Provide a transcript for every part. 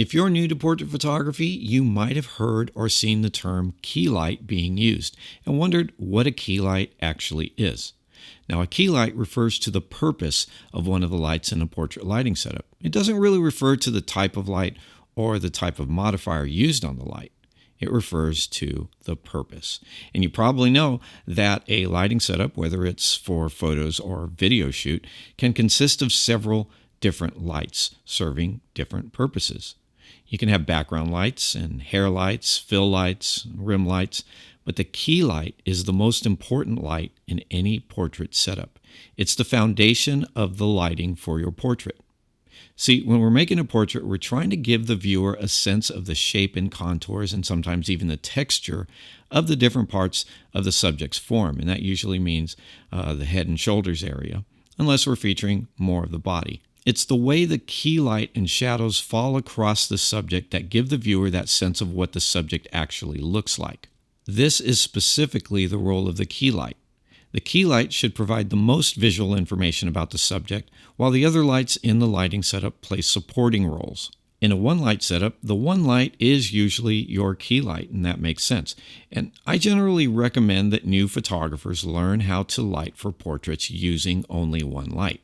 If you're new to portrait photography, you might have heard or seen the term key light being used and wondered what a key light actually is. Now, a key light refers to the purpose of one of the lights in a portrait lighting setup. It doesn't really refer to the type of light or the type of modifier used on the light. It refers to the purpose. And you probably know that a lighting setup, whether it's for photos or video shoot, can consist of several different lights serving different purposes. You can have background lights and hair lights, fill lights, rim lights, but the key light is the most important light in any portrait setup. It's the foundation of the lighting for your portrait. See, when we're making a portrait, we're trying to give the viewer a sense of the shape and contours and sometimes even the texture of the different parts of the subject's form. And that usually means the head and shoulders area, unless we're featuring more of the body. It's the way the key light and shadows fall across the subject that give the viewer that sense of what the subject actually looks like. This is specifically the role of the key light. The key light should provide the most visual information about the subject, while the other lights in the lighting setup play supporting roles. In a one-light setup, the one light is usually your key light, and that makes sense. And I generally recommend that new photographers learn how to light for portraits using only one light,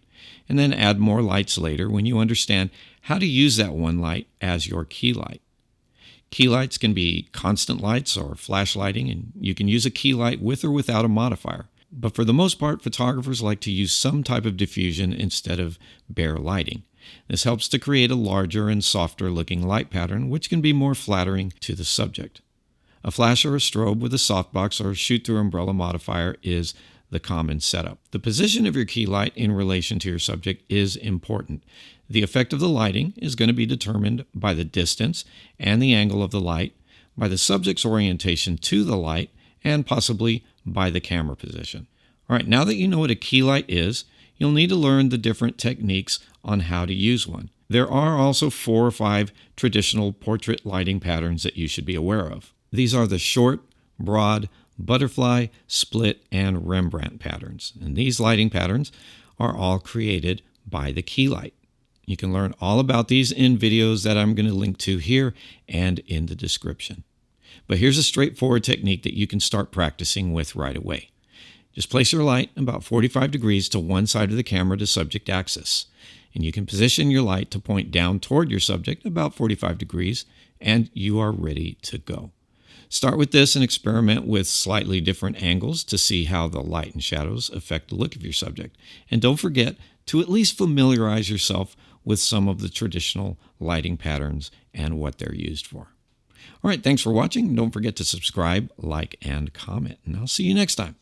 and then add more lights later when you understand how to use that one light as your key light. Key lights can be constant lights or flash lighting, and you can use a key light with or without a modifier. But for the most part, photographers like to use some type of diffusion instead of bare lighting. This helps to create a larger and softer looking light pattern, which can be more flattering to the subject. A flash or a strobe with a softbox or shoot-through umbrella modifier is the common setup. The position of your key light in relation to your subject is important. The effect of the lighting is going to be determined by the distance and the angle of the light, by the subject's orientation to the light, and possibly by the camera position. All right, now that you know what a key light is, you'll need to learn the different techniques on how to use one. There are also 4 or 5 traditional portrait lighting patterns that you should be aware of. These are the short, broad, butterfly, split, and Rembrandt patterns. And these lighting patterns are all created by the key light. You can learn all about these in videos that I'm going to link to here and in the description. But here's a straightforward technique that you can start practicing with right away. Just place your light about 45 degrees to one side of the camera to subject axis. And you can position your light to point down toward your subject about 45 degrees, and you are ready to go. Start with this and experiment with slightly different angles to see how the light and shadows affect the look of your subject. And don't forget to at least familiarize yourself with some of the traditional lighting patterns and what they're used for. All right, thanks for watching. Don't forget to subscribe, like, and comment, and I'll see you next time.